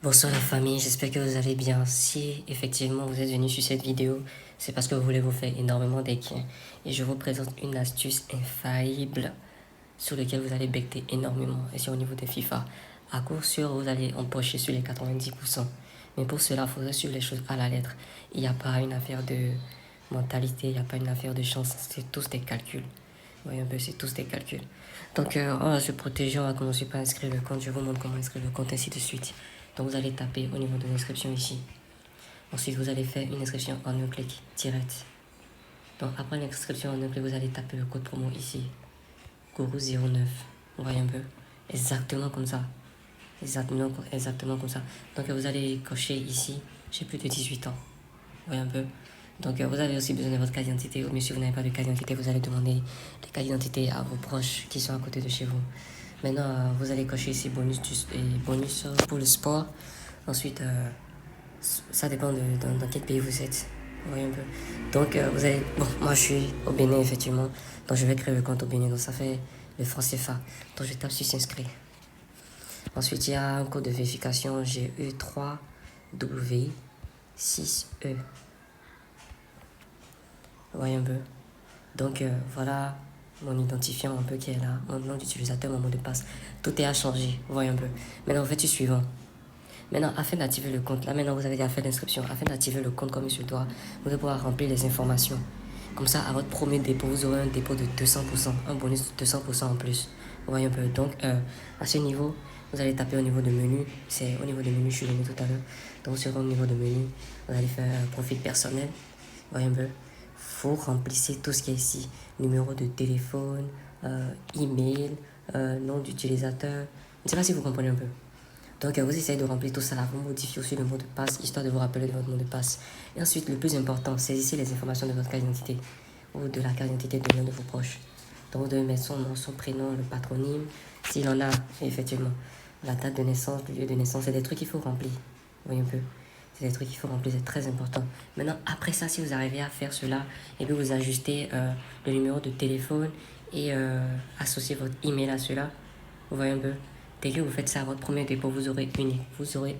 Bonsoir la famille, j'espère que vous allez bien. Si effectivement vous êtes venu sur cette vidéo, c'est parce que vous voulez vous faire énormément d'équins. Et je vous présente une astuce infaillible sur laquelle vous allez becter énormément. Et c'est au niveau des FIFA. À coup sûr, vous allez empocher sur les 90%. Mais pour cela, il faudrait suivre les choses à la lettre. Il n'y a pas une affaire de mentalité, il n'y a pas une affaire de chance, c'est tous des calculs. Voyez un peu, c'est tous des calculs. Donc, on va se protéger, on va commencer par inscrire le compte. Je vous montre comment inscrire le compte, ainsi de suite. Donc, vous allez taper au niveau de l'inscription ici. Ensuite, vous allez faire une inscription en un clic direct. Donc, après l'inscription en un clic, vous allez taper le code promo ici. Gourou09. Vous voyez un peu? Exactement comme ça. Exactement comme ça. Donc, vous allez cocher ici, j'ai plus de 18 ans. Vous voyez un peu? Donc, vous avez aussi besoin de votre carte d'identité. Ou si vous n'avez pas de carte d'identité, vous allez demander les cartes d'identité à vos proches qui sont à côté de chez vous. Maintenant, vous allez cocher ici bonus, bonus pour le sport. Ensuite, ça dépend dans quel pays vous êtes. Vous voyez un peu. Donc, vous allez... Bon, moi, je suis au Bénin, effectivement. Donc, je vais créer le compte au Bénin. Donc, ça fait le franc CFA. Donc, je tape sur s'inscrire. Ensuite, il y a un code de vérification GE3W6E. Vous voyez un peu. Donc, voilà mon identifiant un peu qui est là. Mon nom d'utilisateur, mon mot de passe. Tout est à changer. Vous voyez un peu. Maintenant, vous faites le suivant. Maintenant, afin d'activer le compte, là maintenant vous avez déjà fait l'inscription, afin d'activer le compte comme il se doit, vous allez pouvoir remplir les informations. Comme ça, à votre premier dépôt, vous aurez un dépôt de 200%, un bonus de 200% en plus. Vous voyez un peu. Donc, à ce niveau, vous allez taper au niveau de menu. C'est au niveau de menu, je suis venu tout à l'heure. Donc, sur le niveau de menu, vous allez faire un profil personnel. Vous voyez un peu. Vous remplissez tout ce qui est ici. Numéro de téléphone, email, nom d'utilisateur. Je ne sais pas si vous comprenez un peu. Donc, vous essayez de remplir tout ça là, vous modifiez aussi le mot de passe, histoire de vous rappeler de votre mot de passe. Et ensuite, le plus important, saisissez les informations de votre carte d'identité ou de la carte d'identité de l'un de vos proches. Donc, vous devez mettre son nom, son prénom, le patronyme, s'il en a, effectivement. La date de naissance, le lieu de naissance, c'est des trucs qu'il faut remplir. Vous voyez un peu. C'est des trucs qu'il faut remplir, c'est très important. Maintenant, après ça, si vous arrivez à faire cela, et puis vous ajustez le numéro de téléphone et associez votre email à cela, vous voyez un peu. Dès que vous faites ça à votre premier dépôt, vous aurez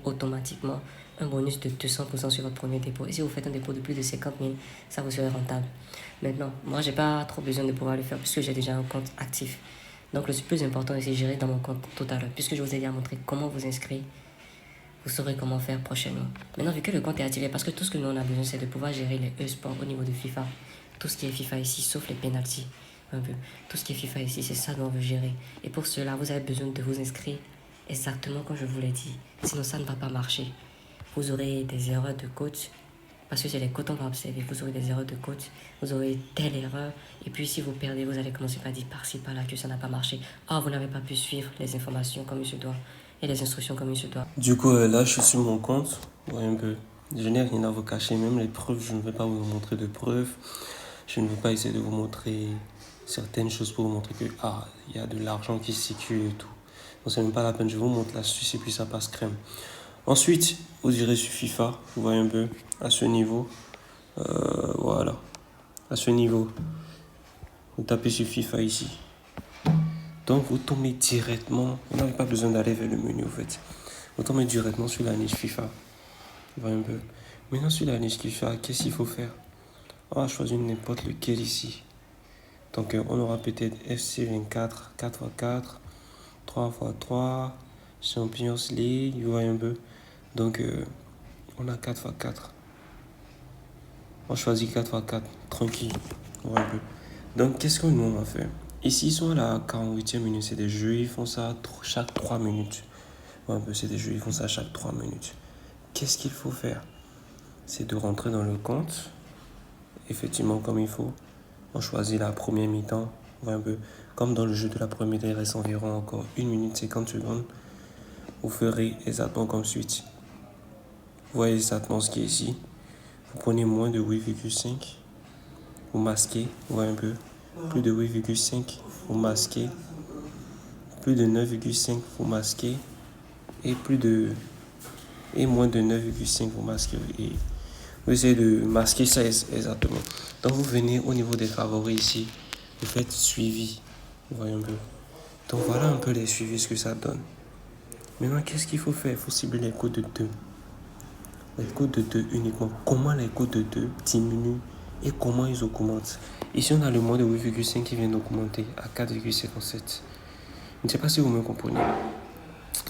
automatiquement un bonus de 200% sur votre premier dépôt. Et si vous faites un dépôt de plus de 50 000, ça vous serait rentable. Maintenant, moi, j'ai pas trop besoin de pouvoir le faire puisque j'ai déjà un compte actif. Donc, le plus important, c'est gérer dans mon compte tout à l'heure. Puisque je vous ai déjà montré comment vous inscrire, vous saurez comment faire prochainement. Maintenant, vu que le compte est activé, parce que tout ce que nous on a besoin, c'est de pouvoir gérer les e-sports au niveau de FIFA. Tout ce qui est FIFA ici, sauf les penalties. Un peu. Tout ce qui est FIFA ici, c'est ça dont on veut gérer. Et pour cela, vous avez besoin de vous inscrire exactement comme je vous l'ai dit. Sinon, ça ne va pas marcher. Vous aurez des erreurs de coach. Parce que c'est les codes qu'on va observer. Vous aurez des erreurs de coach. Vous aurez telle erreur. Et puis, si vous perdez, vous allez commencer par dire par-ci, par-là que ça n'a pas marché. Ah, vous n'avez pas pu suivre les informations comme il se doit. Et les instructions comme il se doit. Du coup, là, je suis sur mon compte. Ouais, un peu. Je n'ai rien à vous cacher, même les preuves, je ne vais pas vous montrer de preuves. Je ne vais pas essayer de vous montrer certaines choses pour vous montrer que, il y a de l'argent qui circule et tout. Donc, c'est même pas la peine, je vous montre l'astuce et puis ça passe crème. Ensuite, vous irez sur FIFA, vous voyez un peu, à ce niveau. Voilà, à ce niveau. Vous tapez sur FIFA ici. Donc, vous tombez directement, vous n'avez pas besoin d'aller vers le menu, en fait. Vous tombez directement sur la niche FIFA. Vous voyez un peu. Maintenant, sur la niche FIFA, qu'est-ce qu'il faut faire? On va choisir n'importe lequel ici. Donc, on aura peut-être FC24, 4x4, 3x3, Champions League, vous voyez un peu. Donc, on a 4x4. On choisit 4x4, tranquille. Vous voyez un peu. Donc, qu'est-ce que nous, on va faire? Ici, ils sont à la 48e minute. C'est des jeux, ils font ça chaque 3 minutes. Ouais, un peu, c'est des jeux, ils font ça chaque 3 minutes. Qu'est-ce qu'il faut faire? C'est de rentrer dans le compte, effectivement, comme il faut. On choisit la première mi-temps. Ouais, un peu comme dans le jeu de la première mi-temps, il reste environ encore 1 minute 50 secondes. Vous ferez exactement comme suite. Vous voyez exactement ce qui est ici. Vous prenez moins de 8,5. Vous masquez. Vous voyez un peu. Plus de 8,5. Vous masquez. Plus de 9,5. Vous masquez. Et moins de 9,5. Vous masquez. Et vous essayez de masquer ça exactement. Donc vous venez au niveau des favoris ici. Vous faites suivi. Vous voyez un peu. Donc voilà un peu les suivis, ce que ça donne. Maintenant, qu'est-ce qu'il faut faire? Il faut cibler les codes de 2. Les codes de 2 uniquement. Comment les codes de 2 diminuent et comment ils augmentent. Ici, on a le moins de 8,5 qui vient d'augmenter à 4,57. Je ne sais pas si vous me comprenez.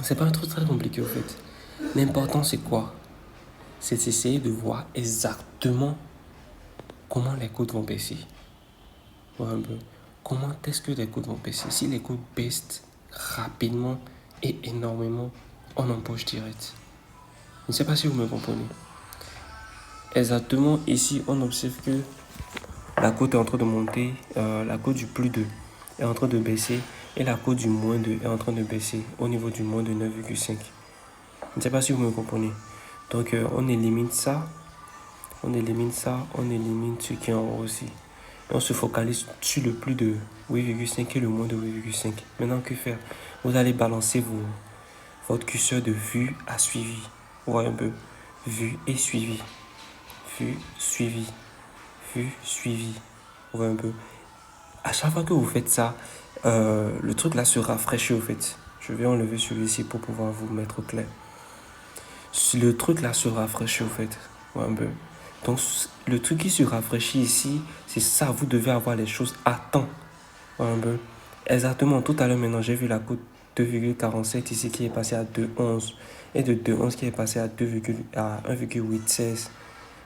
C'est pas un truc très compliqué au fait. L'important, c'est quoi? C'est d'essayer de voir exactement comment les codes vont baisser. Voir un peu. Comment est-ce que les codes vont baisser? Si les codes baissent rapidement et énormément, on empoche direct. Je ne sais pas si vous me comprenez. Exactement, ici, on observe que la cote est en train de monter, la cote du plus 2 est en train de baisser et la cote du moins 2 est en train de baisser au niveau du moins de 9,5. Je ne sais pas si vous me comprenez. Donc, on élimine ça, on élimine ce qui est en haut aussi. Et on se focalise sur le plus de 8,5 et le moins de 8,5. Maintenant, que faire? Vous allez balancer votre curseur de vue à suivi. Vous voyez un peu? Vue et suivi. Vue, suivi. Vue, suivi. Vous voyez un peu? À chaque fois que vous faites ça, le truc là se rafraîchit au fait. Je vais enlever celui-ci pour pouvoir vous mettre au clair. Le truc là se rafraîchit au fait. Vous voyez un peu? Donc le truc qui se rafraîchit ici, c'est ça. Vous devez avoir les choses à temps. Vous voyez un peu? Exactement. Tout à l'heure maintenant, j'ai vu la cote 2,47 ici qui est passée à 2,11 et de 2,11 qui est passée à 1,816.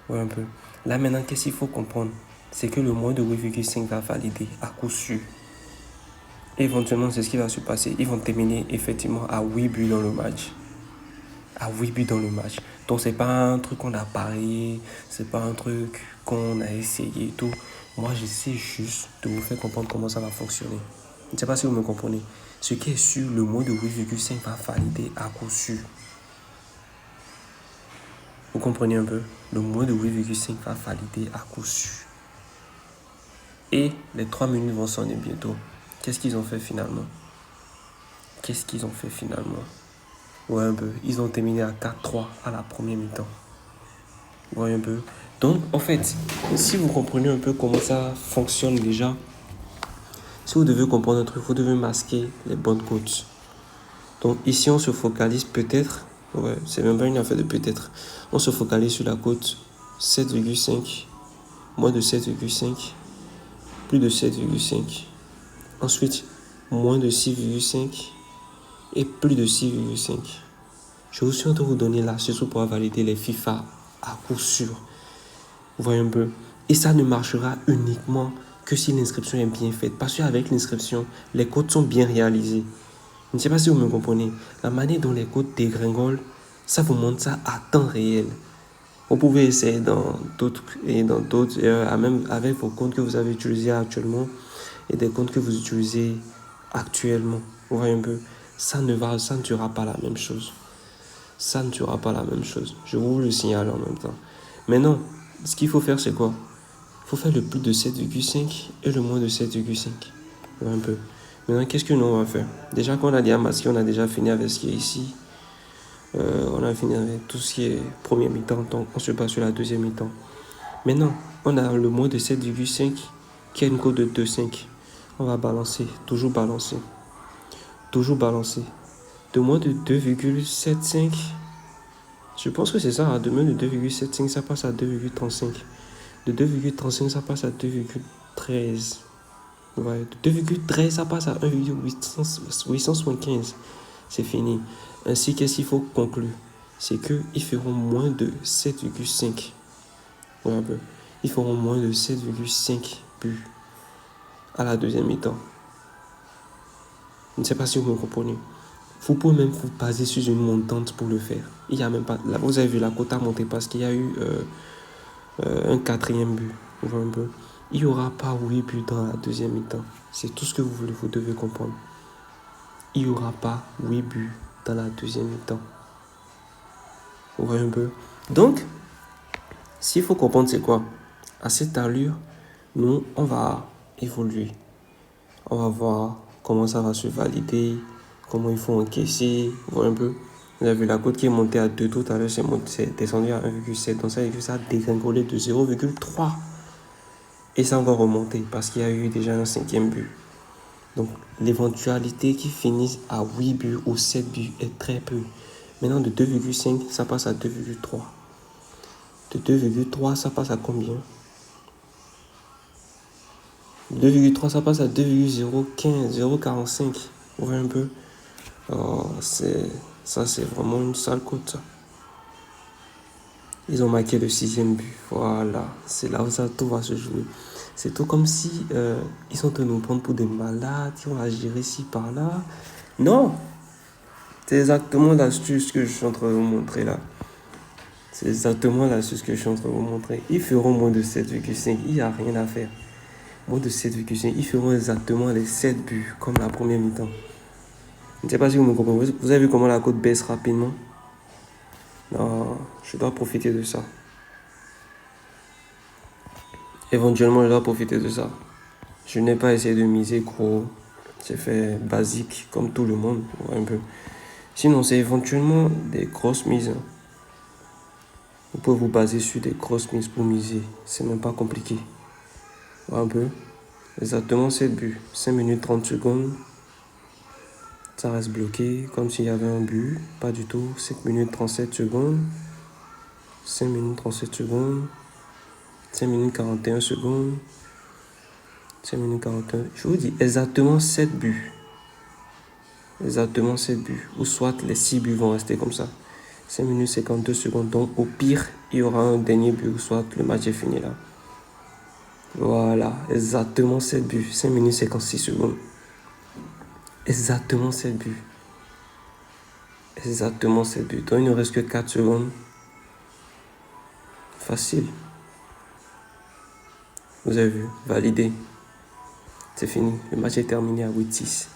Ouais, un peu. Là maintenant, qu'est-ce qu'il faut comprendre? C'est que le moins de 8,5 va valider à coup sûr. Éventuellement, c'est ce qui va se passer. Ils vont terminer effectivement à 8 buts dans le match. À 8 buts dans le match. Donc, c'est pas un truc qu'on a parié. C'est pas un truc qu'on a essayé et tout. Moi, j'essaie juste de vous faire comprendre comment ça va fonctionner. Je ne sais pas si vous me comprenez. Ce qui est sûr, le moins de 8,5 va valider à coup sûr. Vous comprenez un peu? Le moins de 8,5 va valider à coup sûr. Et les 3 minutes vont sonner bientôt. Qu'est-ce qu'ils ont fait finalement? Ouais, un peu. Ils ont terminé à 4-3 à la première mi-temps. Ouais, un peu. Donc, en fait, si vous comprenez un peu comment ça fonctionne déjà, si vous devez comprendre un truc, vous devez masquer les bonnes cotes. Donc, ici, on se focalise peut-être, ouais, c'est même pas une affaire de peut-être, on se focalise sur la cote 7,5, moins de 7,5, plus de 7,5. Ensuite, moins de 6,5 et plus de 6,5. Je suis en train de vous donner l'astuce pour valider les FIFA à coup sûr. Vous voyez un peu? Et ça ne marchera uniquement que si l'inscription est bien faite. Parce qu'avec l'inscription, les codes sont bien réalisés. Je ne sais pas si vous me comprenez. La manière dont les codes dégringolent, ça vous montre ça à temps réel. Vous pouvez essayer dans d'autres, même avec vos comptes que vous avez utilisés actuellement et des comptes que vous utilisez actuellement. Vous voyez un peu, ça ne durera pas la même chose. Ça ne durera pas la même chose. Je vous le signale en même temps. Maintenant, ce qu'il faut faire, c'est quoi? Il faut faire le plus de 7,5 et le moins de 7,5. Vous voyez un peu. Maintenant, qu'est-ce que nous on va faire? Déjà qu'on a déjà masqué, on a déjà fini avec ce qui est ici. On a fini avec tout ce qui est première mi-temps, donc on se passe sur la deuxième mi-temps. Maintenant, on a le moins de 7,5 qui a une cote de 2,5. On va balancer, toujours balancer. Toujours balancer. De moins de 2,75. Je pense que c'est ça, de moins de 2,75, ça passe à 2,35. De 2,35, ça passe à 2,13. Ouais, de 2,13, ça passe à 1,875. C'est fini. Ainsi, qu'est-ce qu'il faut conclure? C'est qu'ils feront moins de 7,5. Ouais, un peu. Ils feront moins de 7,5 buts à la deuxième mi-temps. Je ne sais pas si vous me comprenez. Vous pouvez même vous baser sur une montante pour le faire. Il y a même pas. Là, vous avez vu la cote a monté parce qu'il y a eu un quatrième but. Vous voyez un peu. Il n'y aura pas 8 buts dans la deuxième mi-temps. C'est tout ce que vous devez comprendre. Il n'y aura pas 8 buts dans la deuxième mi-temps. Vous voyez un peu. Donc, s'il faut comprendre, c'est quoi? À cette allure, nous, on va évoluer. On va voir comment ça va se valider, comment il faut encaisser. Vous voyez un peu. Vous avez vu la cote qui est montée à 2 tout à l'heure, c'est descendu à 1,7. Donc ça veut dire que ça a dégringolé de 0,3. Et ça va remonter parce qu'il y a eu déjà un cinquième but. Donc, l'éventualité qu'ils finissent à 8 buts ou 7 buts est très peu. Maintenant, de 2,5, ça passe à 2,3. De 2,3, ça passe à combien? 2,3, ça passe à 2,015, 0,45. Vous voyez un peu? Oh, ça, c'est vraiment une sale cote, ça. Ils ont marqué le 6e but. Voilà, c'est là où ça tout va se jouer. C'est tout comme si ils sont en train de nous prendre pour des malades, qui vont agir ici, par là. Non! C'est exactement l'astuce que je suis en train de vous montrer là. C'est exactement l'astuce que je suis en train de vous montrer. Ils feront moins de 7,5. Il n'y a rien à faire. Moins de 7,5. Ils feront exactement les 7 buts, comme la première mi-temps. Je ne sais pas si vous me comprenez. Vous avez vu comment la cote baisse rapidement? Non, je dois profiter de ça. Éventuellement, je dois profiter de ça. Je n'ai pas essayé de miser gros. J'ai fait basique, comme tout le monde, un peu. Sinon, c'est éventuellement des grosses mises. Vous pouvez vous baser sur des grosses mises pour miser. C'est même pas compliqué. Un peu. Exactement 7 buts. 5 minutes 30 secondes. Ça reste bloqué, comme s'il y avait un but. Pas du tout. 7 minutes 37 secondes. 5 minutes 37 secondes. 5 minutes 41 secondes. 5 minutes 41. Je vous dis exactement 7 buts. Exactement 7 buts. Ou soit les 6 buts vont rester comme ça. 5 minutes 52 secondes. Donc au pire, il y aura un dernier but. Ou soit le match est fini là. Voilà. Exactement 7 buts. 5 minutes 56 secondes. Exactement 7 buts. Exactement 7 buts. Donc il ne reste que 4 secondes. Facile. Vous avez vu. Validé. C'est fini. Le match est terminé à 8-6.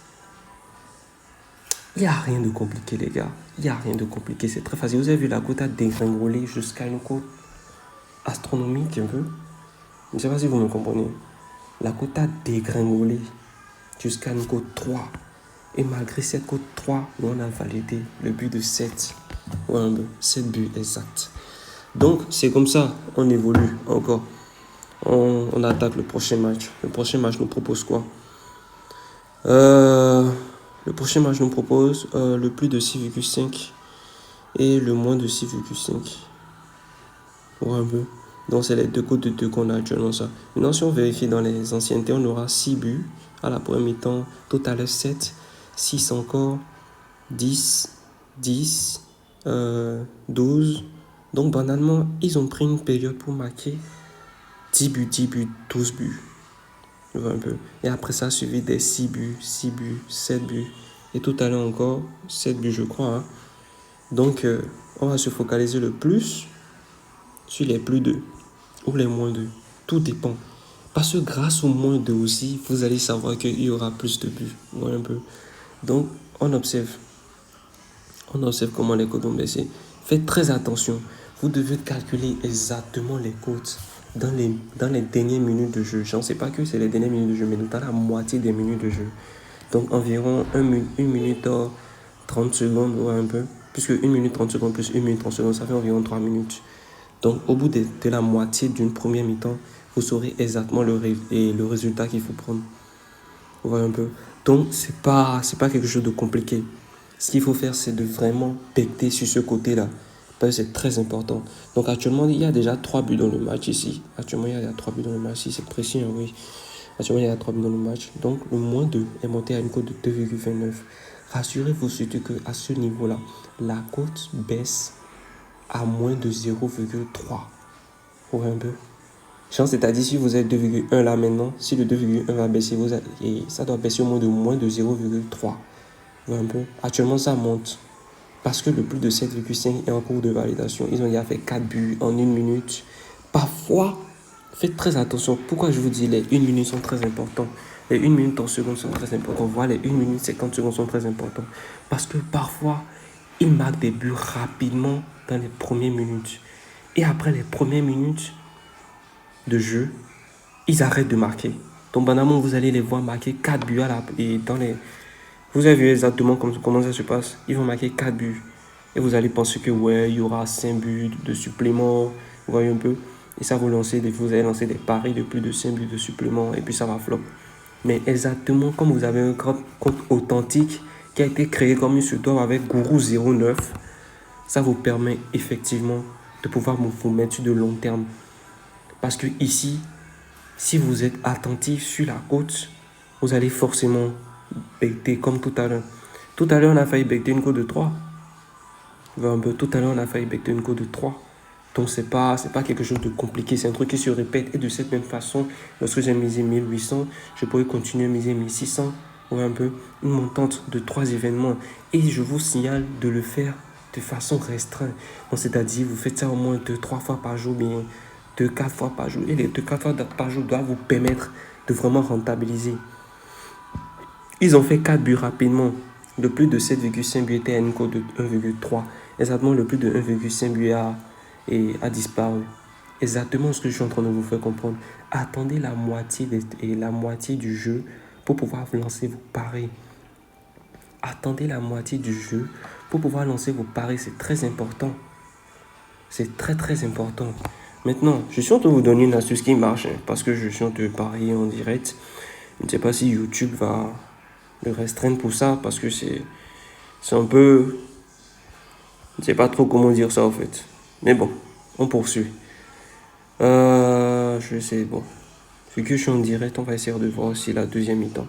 Il n'y a rien de compliqué, les gars. Il n'y a rien de compliqué. C'est très facile. Vous avez vu la cote a dégringolé jusqu'à une cote astronomique un peu. Je ne sais pas si vous me comprenez. La cote a dégringolé jusqu'à une cote 3. Et malgré cette cote 3, nous on a validé le but de 7. Ouais, 7 buts exact. Donc, c'est comme ça. On évolue encore. On attaque le prochain match. Le prochain match nous propose quoi? Le prochain match nous propose le plus de 6,5 et le moins de 6,5. Ouais, un peu. Donc, c'est les deux cotes de 2 qu'on a actuellement ça. Maintenant, si on vérifie dans les anciennetés, on aura 6 buts à la première mi-temps. Total 7, 6 encore, 10, 10, 12. Donc, banalement, ils ont pris une période pour marquer 10 buts, 10 buts, 12 buts. Un peu. Et après ça, suivi des 6 buts, 6 buts, 7 buts. Et tout à l'heure encore, 7 buts, je crois. Hein. Donc, on va se focaliser le plus sur les plus 2 ou les moins 2. Tout dépend. Parce que grâce au moins 2 aussi, vous allez savoir qu'il y aura plus de buts. Ouais, un peu. Donc, on observe. On observe comment les cotes vont baisser. Faites très attention. Vous devez calculer exactement les cotes dans les dernières minutes de jeu. Je ne sais pas que c'est les dernières minutes de jeu, mais dans la moitié des minutes de jeu. Donc environ 1 minute 30 secondes, ouais, un peu. Puisque 1 minute 30 secondes plus 1 minute 30 secondes, ça fait environ 3 minutes. Donc au bout de la moitié d'une première mi-temps, vous saurez exactement le résultat qu'il faut prendre. Vous voyez un peu. Donc c'est pas quelque chose de compliqué. Ce qu'il faut faire, c'est de vraiment becter sur ce côté-là. Parce que c'est très important. Donc actuellement, il y a déjà 3 buts dans le match ici. Actuellement, il y a 3 buts dans le match ici. C'est précis, hein, oui. Actuellement, il y a 3 buts dans le match. Donc le moins 2 est monté à une cote de 2,29. Rassurez-vous surtout qu'à ce niveau-là, la cote baisse à moins de 0,3. Vous voyez un peu. C'est-à-dire si vous êtes 2,1 là maintenant, si le 2,1 va baisser, et ça doit baisser au moins de 0,3. Un peu. Actuellement, ça monte. Parce que le plus de 7,5 est en cours de validation. Ils ont déjà fait 4 buts en 1 minute. Parfois, faites très attention. Pourquoi je vous dis les 1 minute sont très importants? Les 1 minute 30 secondes sont très importants. Voire les 1 minute 50 secondes sont très importants. Parce que parfois, ils marquent des buts rapidement dans les premières minutes. Et après les premières minutes de jeu, ils arrêtent de marquer. Donc, banalement, vous allez les voir marquer 4 buts et dans les... Vous avez vu exactement comment ça se passe. Ils vont marquer 4 buts. Et vous allez penser que ouais, il y aura 5 buts de supplément. Vous voyez un peu. Et ça, vous allez lancer des paris de plus de 5 buts de supplément. Et puis ça va flop. Mais exactement comme vous avez un compte authentique qui a été créé comme il se doit avec Gourou09, ça vous permet effectivement de pouvoir vous mettre sur de long terme. Parce que ici, si vous êtes attentif sur la côte, vous allez forcément becter comme tout à l'heure. Tout à l'heure, on a failli becter une côte de 3. Tout à l'heure, on a failli becter une côte de 3. Donc, c'est pas quelque chose de compliqué. C'est un truc qui se répète. Et de cette même façon, lorsque j'ai misé 1800, je pourrais continuer à miser 1600. Une montante de 3 événements. Et je vous signale de le faire de façon restreinte. Donc, c'est-à-dire, vous faites ça au moins 2-3 fois par jour, bien 2-4 fois par jour. Et les 2-4 fois par jour doivent vous permettre de vraiment rentabiliser. Ils ont fait 4 buts rapidement. Le plus de 7,5 buts était à une cote de 1,3. Exactement, le plus de 1,5 buts a disparu. Exactement ce que je suis en train de vous faire comprendre. Attendez la moitié du jeu pour pouvoir lancer vos paris. Attendez la moitié du jeu pour pouvoir lancer vos paris. C'est très important. C'est très très important. Maintenant, je suis en train de vous donner une astuce qui marche, parce que je suis en train de parier en direct. Je ne sais pas si YouTube va le restreindre pour ça, parce que c'est un peu... Je ne sais pas trop comment dire ça en fait. Mais bon, on poursuit. Je sais, bon. Vu que je suis en direct, on va essayer de voir aussi la deuxième mi-temps.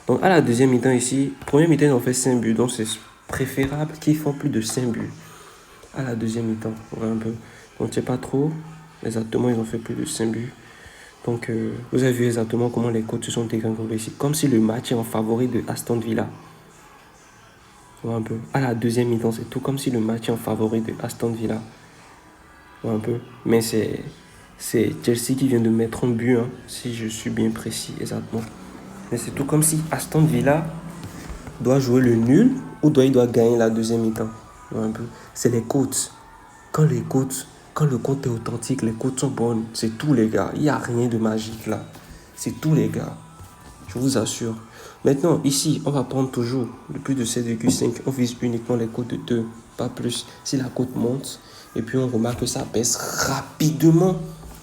Donc à la deuxième mi-temps ici, première mi-temps ils ont fait 5 buts, donc c'est préférable qu'ils font plus de 5 buts. À la deuxième mi-temps, on va un peu. Donc je ne sais pas trop, exactement ils ont fait plus de 5 buts. Donc vous avez vu exactement comment les cotes se sont dégringolées ici. Comme si le match est en favori de Aston Villa. Un peu. À la deuxième mi-temps, c'est tout comme si le match est en favori de Aston Villa. Un peu. Mais c'est Chelsea qui vient de mettre un but, hein, si je suis bien précis, exactement. Mais c'est tout comme si Aston Villa doit jouer le nul ou il doit gagner la deuxième mi-temps. Un peu. C'est les cotes. Quand le compte est authentique, les cotes sont bonnes. C'est tout, les gars. Il n'y a rien de magique là. C'est tout, les gars. Je vous assure. Maintenant, ici, on va prendre toujours le plus de 7,5. On vise uniquement les cotes de 2, pas plus. Si la cote monte, et puis on remarque que ça baisse rapidement,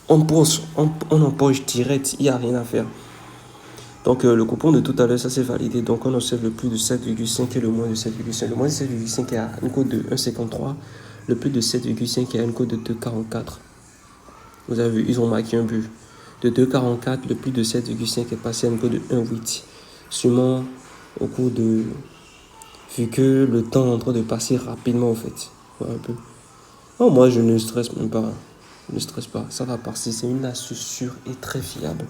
on empoche direct. Il n'y a rien à faire. Donc, le coupon de tout à l'heure, ça c'est validé. Donc, on observe le plus de 7,5 et le moins de 7,5. Le moins de 7,5 est à une cote de 1,53. Le plus de 7,5 est à une cote de 2,44. Vous avez vu, ils ont marqué un but. De 2,44, le plus de 7,5 est passé à une cote de 1,8. Sûrement au cours de... Vu que le temps est en train de passer rapidement, en fait. Ouais, un peu. Oh, moi, je ne stresse même pas. Je ne stresse pas. Ça va passer. C'est une astuce sûre et très fiable.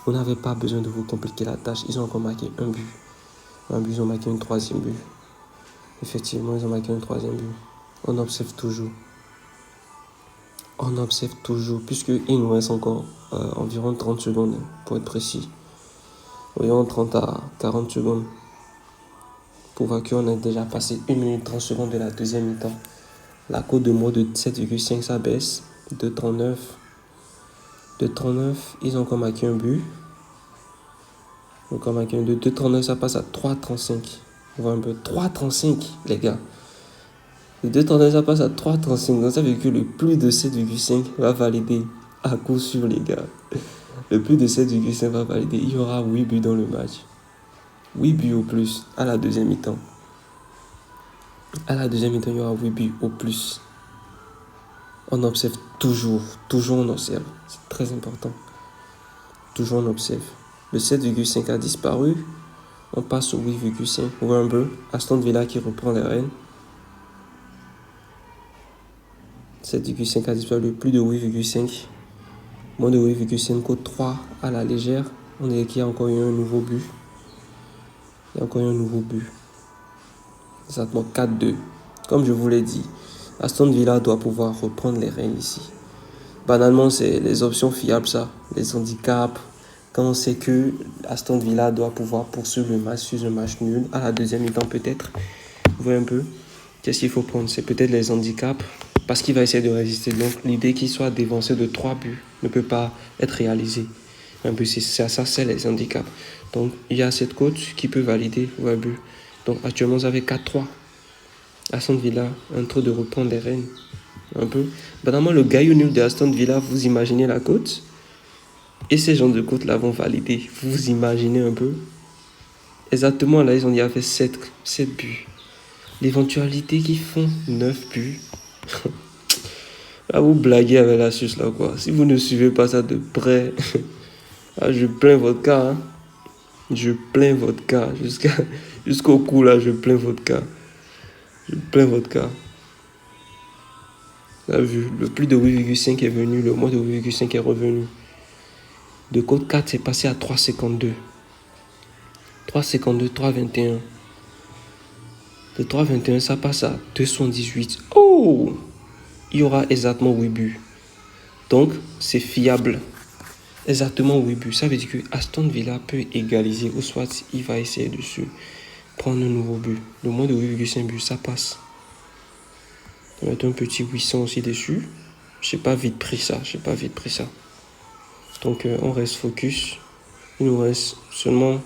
Vous n'avez pas besoin de vous compliquer la tâche. Ils ont encore marqué un but. Ils ont marqué un troisième but. Effectivement, ils ont marqué un troisième but. On observe toujours. Puisqu'il nous reste encore environ 30 secondes, pour être précis. Voyons 30 à 40 secondes. Pour voir qu'on a déjà passé 1 minute 30 secondes de la deuxième mi-temps. La cote de moins de 7,5, ça baisse. 2,39. 2,39, ils ont encore marqué un but. Encore marqué un de 2,39, ça passe à 3,35. On voit un peu 3,35, les gars. De 2,39, ça passe à 3,35. Donc ça veut dire que le plus de 7,5 va valider à coup sûr, les gars. Le plus de 7,5 va valider. Il y aura 8 buts dans le match. 8 buts au plus à la deuxième mi-temps. À la deuxième mi-temps, il y aura 8 buts au plus. On observe toujours on observe. C'est très important. Toujours on observe. Le 7,5 a disparu. On passe au 8,5. On voit un peu Aston Villa qui reprend les rênes. 7,5 a disparu. Plus de 8,5. Moins de 8,5. Code 3 à la légère. On dirait qu'il y a encore eu un nouveau but. Exactement 4-2. Comme je vous l'ai dit, Aston Villa doit pouvoir reprendre les rênes ici. Banalement, c'est les options fiables, ça. Les handicaps. Quand on sait que Aston Villa doit pouvoir poursuivre le match sur un match nul, à la deuxième mi-temps peut-être. Vous voyez un peu. Qu'est-ce qu'il faut prendre? C'est peut-être les handicaps. Parce qu'il va essayer de résister. Donc l'idée qu'il soit dévancé de 3 buts ne peut pas être réalisée. Un peu, ça, c'est les handicaps. Donc il y a cette cote qui peut valider un but. Donc actuellement, vous avez 4-3. Aston Villa, en train de reprendre les rênes. Un peu. Banalement, le gaillot nul de Aston Villa, vous imaginez la cote? Et ces gens de côte là vont valider. Vous vous imaginez un peu? Exactement, là, ils ont dit fait 7 buts. L'éventualité qu'ils font 9 buts. Là, vous blaguez avec la Suisse, là, quoi. Si vous ne suivez pas ça de près, je plains votre cas. Hein. Je plains votre cas. Jusqu'au cou, là, je plains votre cas. Je plains votre cas. Vous avez vu, le plus de 8,5 est venu, le moins de 8,5 est revenu. De côte 4, c'est passé à 3,52. 3,52, 3,21. De 3,21, ça passe à 2,78. Oh! Il y aura exactement 8 buts. Donc, c'est fiable. Exactement 8 buts. Ça veut dire que Aston Villa peut égaliser. Ou soit, il va essayer de se prendre un nouveau but. Le moins de 8,5 buts, ça passe. On va mettre un petit 800 aussi dessus. Je n'ai pas vite pris ça. Donc, on reste focus. Il nous reste seulement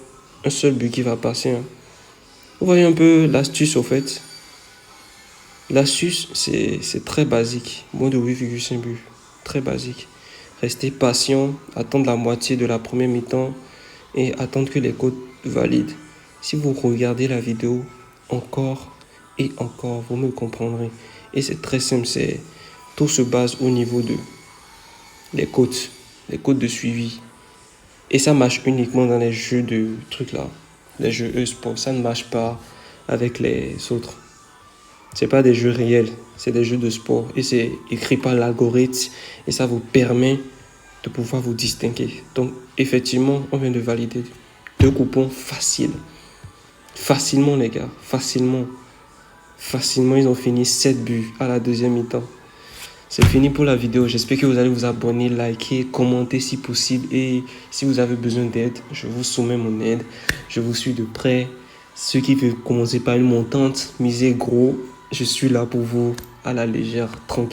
un seul but qui va passer. Hein. Vous voyez un peu l'astuce, au fait. L'astuce, c'est très basique. Moins de 8,5 buts. Très basique. Restez patient, attendre la moitié de la première mi-temps et attendre que les codes valident. Si vous regardez la vidéo encore et encore, vous me comprendrez. Et c'est très simple, tout se base au niveau de les codes de suivi. Et ça marche uniquement dans les jeux de trucs là, les jeux e-sport. Ça ne marche pas avec les autres. C'est pas des jeux réels, c'est des jeux de sport. Et c'est écrit par l'algorithme et ça vous permet de pouvoir vous distinguer. Donc, effectivement, on vient de valider 2 coupons faciles. Facilement, les gars. Facilement, ils ont fini 7 buts à la deuxième mi-temps. C'est fini pour la vidéo. J'espère que vous allez vous abonner, liker, commenter si possible. Et si vous avez besoin d'aide, je vous soumets mon aide. Je vous suis de près. Ceux qui veulent commencer par une montante, misez gros. Je suis là pour vous à la légère, tranquille.